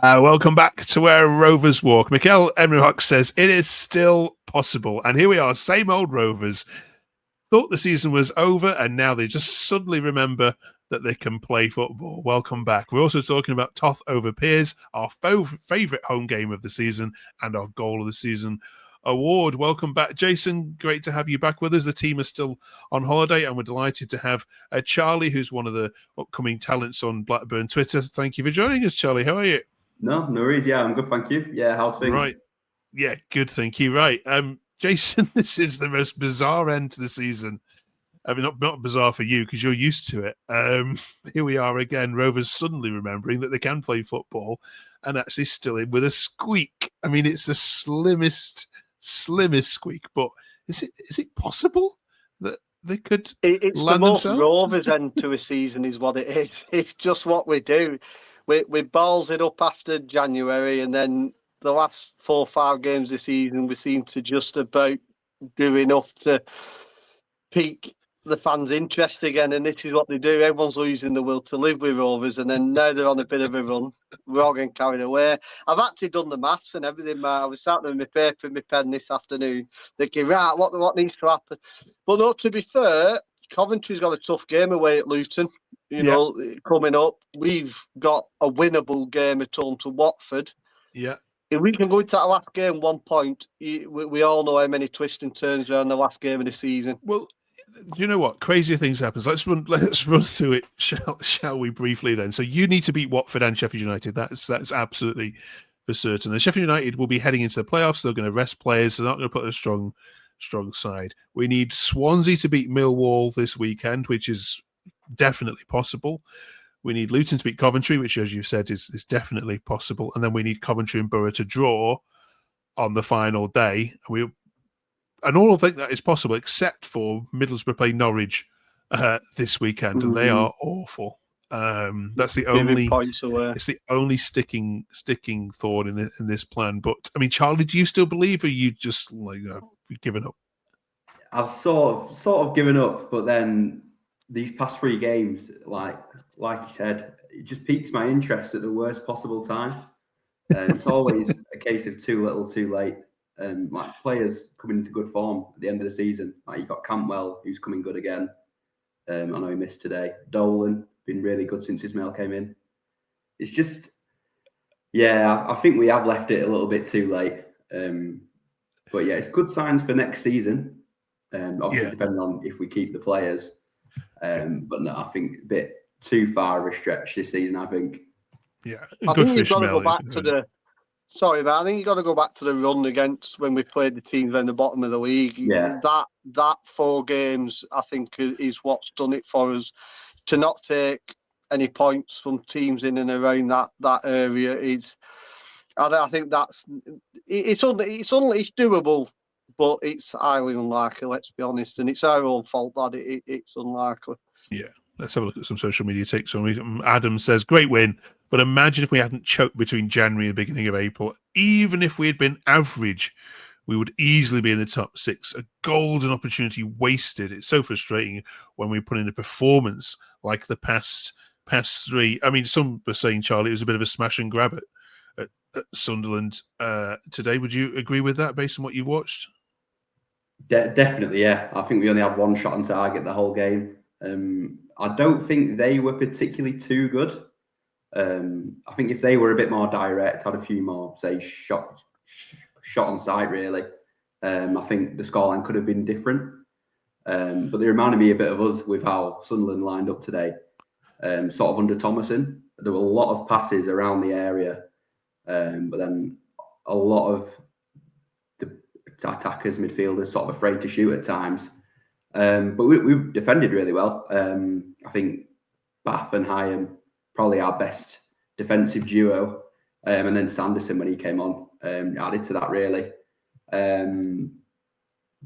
Welcome back to Where Rovers Walk. Mikel Emmerich says it is still possible. And here we are, same old Rovers. Thought the season was over, and now they just suddenly remember that they can play football. Welcome back. We're also talking about Toth over Peers, our favourite home game of the season, and our goal of the season award. Welcome back, Jason. Great to have you back with us. The team is still on holiday, and we're delighted to have Charlie, who's one of the upcoming talents on Blackburn Twitter. Thank you for joining us, Charlie. How are you? No worries. Yeah, I'm good, thank you. Yeah, how's things? Right. Yeah, good, thank you. Right. Jason, this is the most bizarre end to the season. I mean, not bizarre for you because you're used to it. Here we are again, Rovers suddenly remembering that they can play football and actually still in with a squeak. I mean, it's the slimmest squeak, but is it possible that they could it's land the most themselves? Rovers end to a season is what it is. It's just what we do. We balls it up after January, and then the last 4 or 5 games this season, we seem to just about do enough to pique the fans' interest again, and this is what they do. Everyone's losing the will to live with Rovers, and then now they're on a bit of a run. We're all getting carried away. I've actually done the maths and everything. I was sat there with my paper and my pen this afternoon thinking, right, what needs to happen? But no, to be fair, Coventry's got a tough game away at Luton. You know, coming up, we've got a winnable game at home to Watford. Yeah. If we can go into that last game 1 point, we all know how many twists and turns are in the last game of the season. Well, do you know what? Crazier things happen. Let's run through it, shall we, briefly then? So you need to beat Watford and Sheffield United. That's absolutely for certain. And Sheffield United will be heading into the playoffs. They're going to rest players. They're not going to put a strong side. We need Swansea to beat Millwall this weekend, which is definitely possible. We need Luton to beat Coventry, which, as you said, is definitely possible. And then we need Coventry and Borough to draw on the final day. And all think that is possible, except for Middlesbrough play Norwich this weekend, and they are awful. That's the only points away. It's the only sticking thought in this plan. But I mean, Charlie, do you still believe, or are you just like given up? I've sort of given up, but then these past 3 games, like you said, it just piques my interest at the worst possible time. It's always a case of too little, too late. Like players coming into good form at the end of the season. Like you've got Cantwell, who's coming good again. I know he missed today. Dolan, been really good since Ismail came in. It's just, I think we have left it a little bit too late. But yeah, it's good signs for next season. Obviously, depending on if we keep the players. But no, I think a bit too far of a stretch this season, I think. Yeah, I think you've got to go back to the... Sorry, but I think you've got to go back to the run against when we played the teams around the bottom of the league. Yeah. That 4 games, I think, is what's done it for us. To not take any points from teams in and around that area is... I think it's doable, but it's highly unlikely, let's be honest. And it's our own fault that it's unlikely. Yeah. Let's have a look at some social media takes on me. Adam says, great win, but imagine if we hadn't choked between January and the beginning of April. Even if we had been average, we would easily be in the top 6. A golden opportunity wasted. It's so frustrating when we put in a performance like the past 3. I mean, some were saying, Charlie, it was a bit of a smash and grab at Sunderland today. Would you agree with that based on what you watched? Definitely, yeah. I think we only had 1 shot on target the whole game. I don't think they were particularly too good. I think if they were a bit more direct, had a few more, say, shot on sight, really, I think the scoreline could have been different. But they reminded me a bit of us with how Sunderland lined up today, sort of under Thomason. There were a lot of passes around the area, but then a lot of the attackers, midfielders, sort of afraid to shoot at times. But we defended really well. I think Bath and Hyam, probably our best defensive duo. And then Sanderson, when he came on, added to that, really.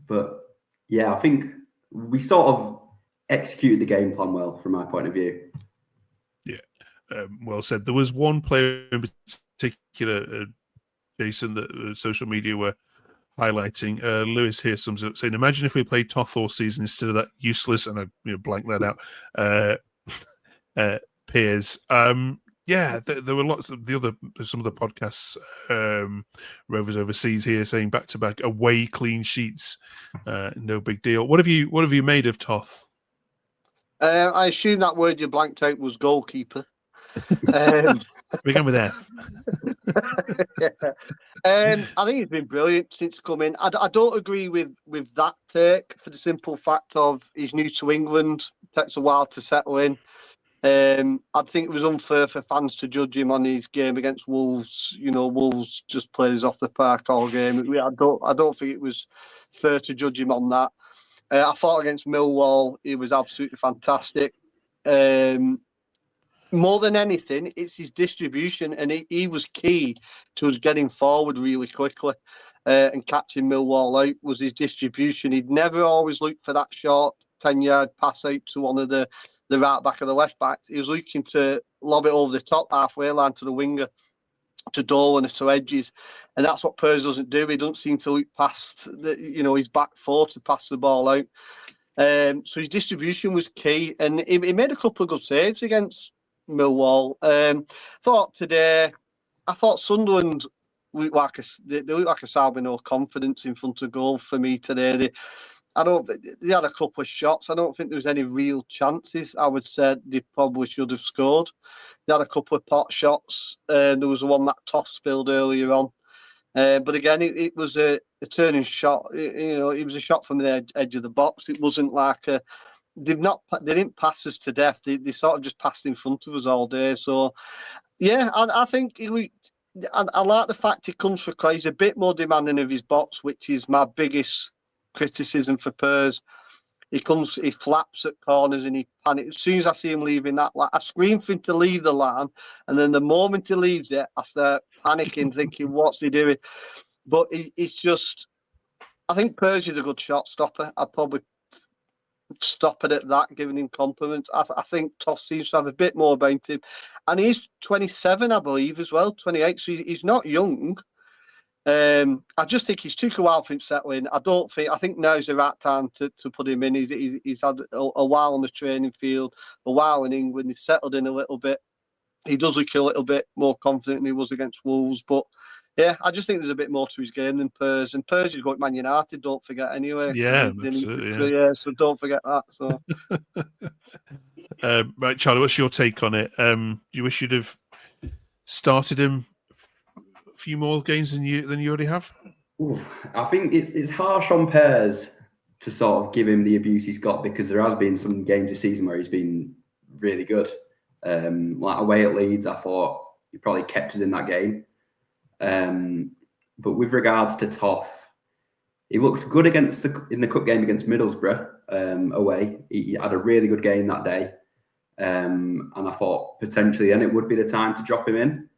But yeah, I think we sort of executed the game plan well, from my point of view. Yeah, well said. There was one player in particular, Jason, that social media were highlighting. Lewis here sums up saying, imagine if we played Toth all season instead of that useless, and I blank that out, Peers. Yeah, there were lots of some of the podcasts, Rovers Overseas here saying back-to-back away clean sheets, no big deal. What have you made of Toth? I assume that word you blanked out was goalkeeper. Began with F. Yeah. I think he's been brilliant since coming. I don't agree with that take for the simple fact of he's new to England. It takes a while to settle in. I think it was unfair for fans to judge him on his game against Wolves. Wolves just played us off the park all game. I don't think it was fair to judge him on that. I thought against Millwall, he was absolutely fantastic. More than anything, it's his distribution, and he was key to us getting forward really quickly and catching Millwall out was his distribution. He'd never always looked for that short 10-yard pass out to one of the right back or the left backs. He was looking to lob it over the top halfway line to the winger, to Dolan or to edges, and that's what Pers doesn't do. He doesn't seem to look past his back four to pass the ball out. So his distribution was key, and he made a couple of good saves against Millwall. I thought Sunderland looked like a side with no confidence in front of goal for me today. They had a couple of shots. I don't think there was any real chances. I would say they probably should have scored. They had a couple of pot shots. There was one that Toff spilled earlier on. But again, it was a turning shot. It was a shot from the edge of the box. It wasn't like they didn't pass us to death. They sort of just passed in front of us all day. So, yeah, I think I like the fact he comes for credit. He's a bit more demanding of his box, which is my biggest criticism for Pers. He flaps at corners and he panics. As soon as I see him leaving that line, I scream for him to leave the line, and then the moment he leaves it, I start panicking, thinking, what's he doing? But it's just, I think Pers is a good shot stopper. I'd probably stop it at that, giving him compliments. I think Toff seems to have a bit more about him. And he's 27, I believe, as well, 28, so he's not young. I just think he's took a while for him settling. I think now's the right time to put him in. He's had a while on the training field, a while in England. He's settled in a little bit. He does look a little bit more confident than he was against Wolves. But yeah, I just think there's a bit more to his game than Pers. And Pers is going to Man United, don't forget, anyway. Yeah, absolutely. Yeah, so don't forget that. So. Right, Charlie, what's your take on it? Do you wish you'd have started him a few more games than you already have? Ooh, I think it's harsh on Pers to sort of give him the abuse he's got, because there has been some games this season where he's been really good. Like away at Leeds, I thought he probably kept us in that game. But with regards to Toff, he looked good in the cup game against Middlesbrough away. He had a really good game that day. And I thought potentially then it would be the time to drop him in.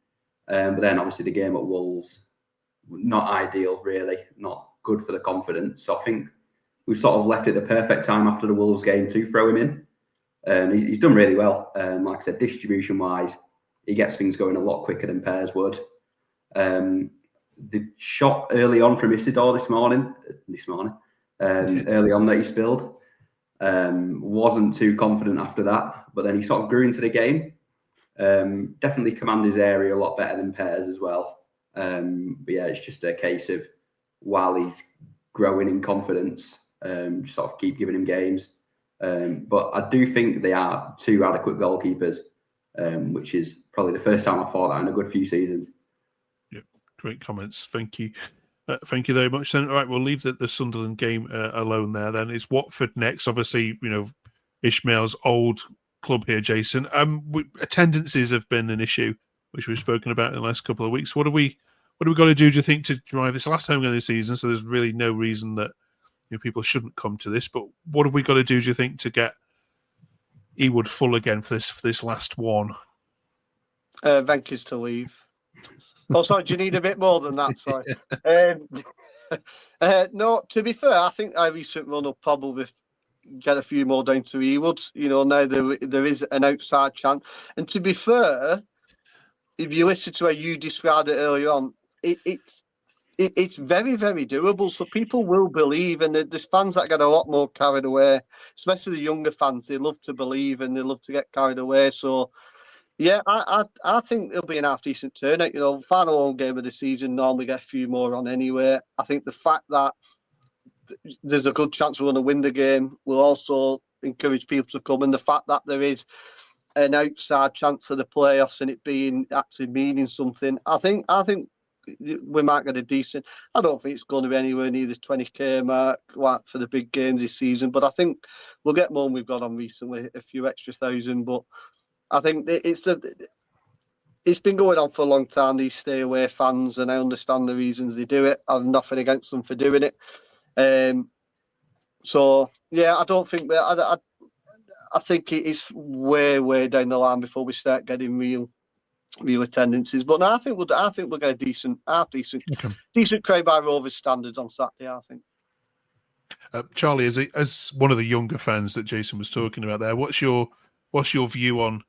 But then obviously the game at Wolves, not ideal really, not good for the confidence. So I think we've sort of left it the perfect time after the Wolves game to throw him in. He's done really well. Like I said, distribution-wise, he gets things going a lot quicker than Pers would. The shot early on from Isidore this morning, early on that he spilled, wasn't too confident after that, but then he sort of grew into the game. Definitely command his area a lot better than Pers as well. But yeah, it's just a case of while he's growing in confidence, just sort of keep giving him games. But I do think they are two adequate goalkeepers, which is probably the first time I thought that in a good few seasons. Yeah, great comments. Thank you. Thank you very much. Then, all right, we'll leave the Sunderland game alone there. Then it's Watford next. Obviously, Ishmael's old club here, Jason. Attendances have been an issue, which we've spoken about in the last couple of weeks. What have we got to do you think, to drive this last home game of the season? So there's really no reason that people shouldn't come to this. But what have we got to do you think, to get Ewood full again for this last one? Venky's to leave. Oh, sorry, do you need a bit more than that? Sorry. No, to be fair, I think our recent run will probably get a few more down to Ewood. Now there is an outside chance. And to be fair, if you listen to how you described it earlier on, it's very, very doable. So people will believe, and there's fans that get a lot more carried away, especially the younger fans. They love to believe and they love to get carried away. So Yeah, I think it'll be an half decent turnout. You know, final home game of the season normally get a few more on anyway. I think the fact that there's a good chance we're going to win the game will also encourage people to come, and the fact that there is an outside chance of the playoffs and it being actually meaning something, I think we might get a decent. I don't think it's going to be anywhere near the 20k mark like for the big games this season, but I think we'll get more than we've got on recently, a few extra thousand. But I think it's been going on for a long time, these stay away fans, and I understand the reasons they do it. I've nothing against them for doing it. So yeah, I don't think I think it's way down the line before we start getting real attendances. But no, I think we'll get a decent crowd by Rovers standards on Saturday. I think. Charlie, as one of the younger fans that Jason was talking about there, what's your view on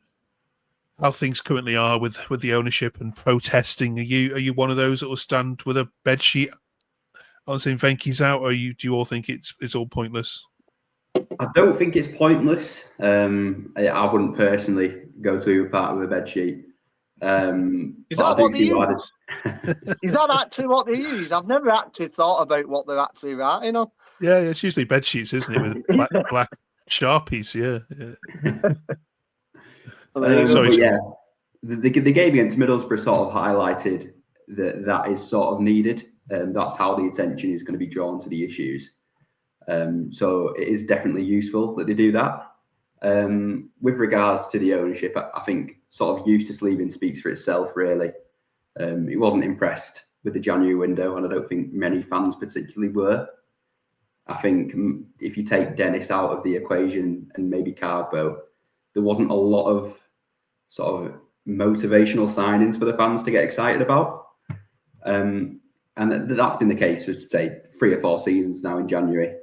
how things currently are with the ownership and protesting? Are you one of those that will stand with a bedsheet on saying Venky's out, or do you all think it's all pointless? I don't think it's pointless. I wouldn't personally go to a part with a bedsheet. Is that what they use? Is that actually what they use? I've never actually thought about what they're actually writing on. Yeah, it's usually bed sheets, isn't it? With black Sharpies, yeah. Sorry, yeah. The game against Middlesbrough sort of highlighted that is sort of needed. That's how the attention is going to be drawn to the issues. So it is definitely useful that they do that. With regards to the ownership, I think sort of Eustace leaving speaks for itself, really. He wasn't impressed with the January window, and I don't think many fans particularly were. I think if you take Dennis out of the equation and maybe Carbo, there wasn't a lot of sort of motivational signings for the fans to get excited about. And that's been the case for, say, 3 or 4 seasons now in January.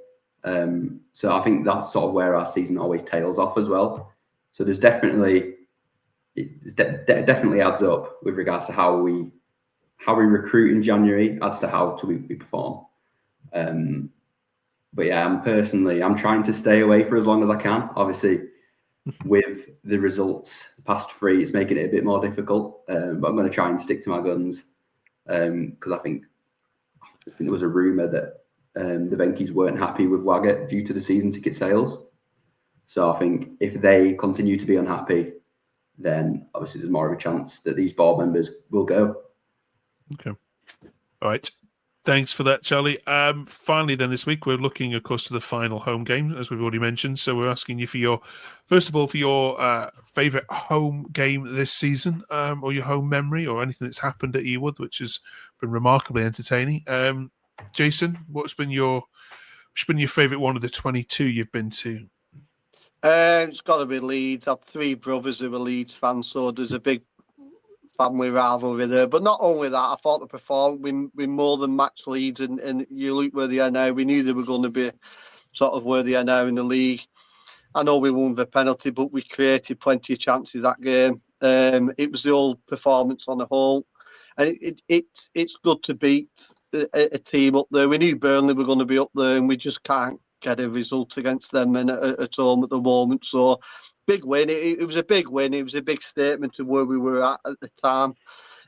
So I think that's sort of where our season always tails off as well. So there's definitely adds up with regards to how we recruit in January as to how we perform. But yeah, I'm trying to stay away for as long as I can. Obviously, with the results past 3, it's making it a bit more difficult. But I'm going to try and stick to my guns because I think there was a rumour that the Venkies weren't happy with Waggett due to the season ticket sales. So I think if they continue to be unhappy, then obviously there's more of a chance that these board members will go. Okay. All right. Thanks for that, Charlie. Finally, then this week, we're looking, of course, to the final home game, as we've already mentioned. So we're asking you for your favourite home game this season, or your home memory, or anything that's happened at Ewood, which has been remarkably entertaining. Jason, what's been your favourite one of the 22 you've been to? It's got to be Leeds. I have 3 brothers who are Leeds fans, so there's a big family rivalry there. But not only that, I thought the performance we more than matched Leeds, and you look where they are now. We knew they were going to be sort of where they are now in the league. I know we won the penalty, but we created plenty of chances that game. It was the old performance on the whole, and it's good to beat a team up there. We knew Burnley were going to be up there, and we just can't get a result against them at home at the moment. So big win. It was a big win. It was a big statement to where we were at the time.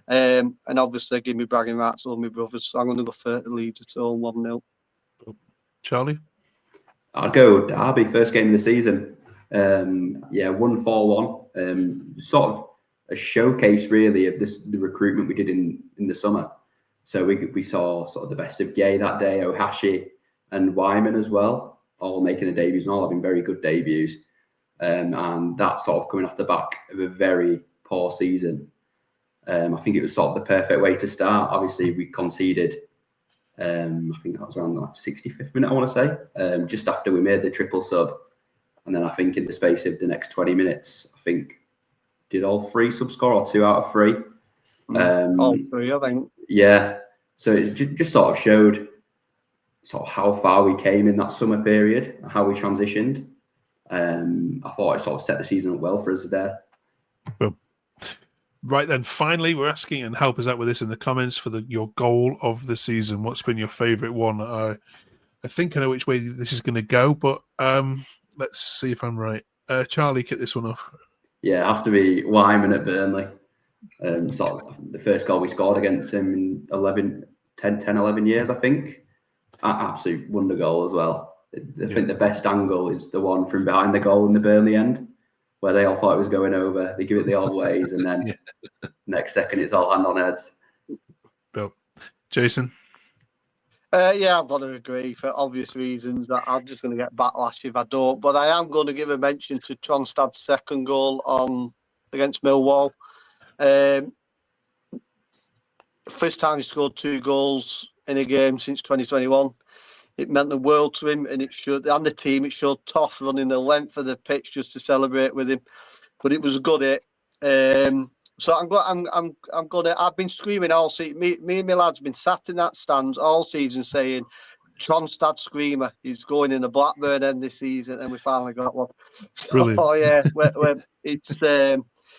And obviously, give me bragging rights on my brothers. So I'm going to go for Leeds at home 1-0. Charlie? I'd go Derby, first game of the season. 1-4-1. Sort of a showcase, really, of the recruitment we did in the summer. So we saw sort of the best of Gay that day, Ohashi and Wyman as well, all making their debuts and all having very good debuts. And that sort of coming off the back of a very poor season. I think it was sort of the perfect way to start. Obviously, we conceded, I think that was around the 65th minute, I want to say, just after we made the triple sub. And then I think in the space of the next 20 minutes, I think, did all 3 subs score or 2 out of 3? All 3, I think. Yeah. So it just sort of showed sort of how far we came in that summer period, how we transitioned. I thought it sort of set the season up well for us there. Boom. Right then, finally, we're asking, and help us out with this in the comments, for your goal of the season. What's been your favourite one? I think I know which way this is going to go, but let's see if I'm right. Charlie, kick this one off. Yeah, it has to be Wyman at Burnley. Sort of the first goal we scored against him in 10, 11 years, I think. Absolute wonder goal as well. I think the best angle is the one from behind the goal in the Burnley end, where they all thought it was going over. They give it the old ways, and then next second it's all hand on heads. Bill, Jason? Yeah, I've got to agree for obvious reasons that I'm just going to get backlash if I don't. But I am going to give a mention to Tronstad's second goal against Millwall. First time he scored 2 goals in a game since 2021. It meant the world to him, and the team. It showed Toff running the length of the pitch just to celebrate with him. But it was a good hit. So I've been screaming all season. Me and my lads been sat in that stand all season saying, Tronstad screamer, he's going in the Blackburn end this season, and we finally got one. Brilliant. So yeah, it's.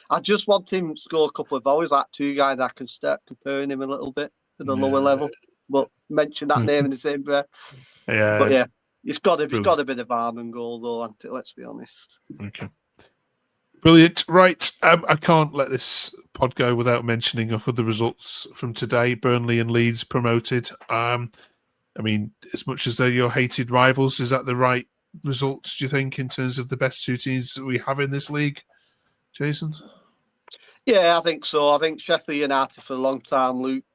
I just want him to score a couple of volleys, like 2 guys that can start comparing him a little bit to the lower level. But mention that name in the same breath. Yeah. But yeah, it's got to be the Varman goal though, hasn't it? Let's be honest. Okay. Brilliant. Right. I can't let this pod go without mentioning the results from today. Burnley and Leeds promoted. I mean, as much as they're your hated rivals, is that the right results, do you think, in terms of the best 2 teams that we have in this league? Jason? Yeah, I think so. I think Sheffield United for a long time looked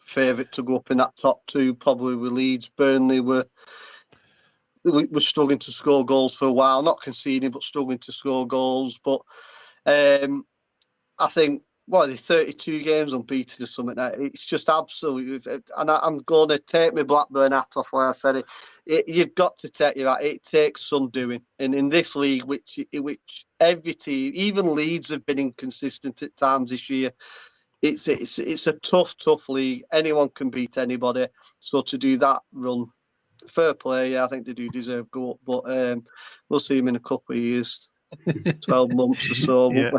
favourite to go up in that top 2, probably with Leeds. Burnley were struggling to score goals for a while, not conceding, but struggling to score goals. But I think, 32 games unbeaten or something. It's just absolutely, and I'm going to take my Blackburn hat off where I said it. You've got to take your hat. It takes some doing, and in this league, which every team, even Leeds, have been inconsistent at times this year. It's a tough league. Anyone can beat anybody. So to do that run, fair play. Yeah, I think they do deserve go up, but we'll see them in a couple of years, 12 months or so. Yeah.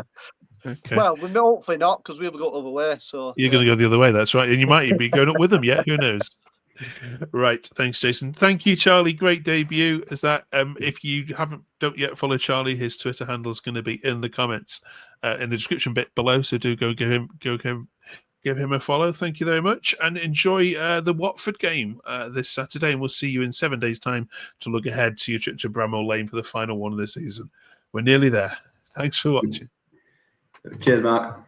Okay. Well, we're hopefully not, because we'll go the other way. So you're going to go the other way. That's right, and you might even be going up with them. Yeah, who knows? Right. Thanks, Jason. Thank you, Charlie. Great debut. Is that if you don't yet follow Charlie, his Twitter handle is going to be in the comments in the description bit below. So do go give him a follow. Thank you very much, and enjoy the Watford game this Saturday. And we'll see you in 7 days' time to look ahead to your trip to Bramall Lane for the final one of the season. We're nearly there. Thanks for watching. Cheers, Mark.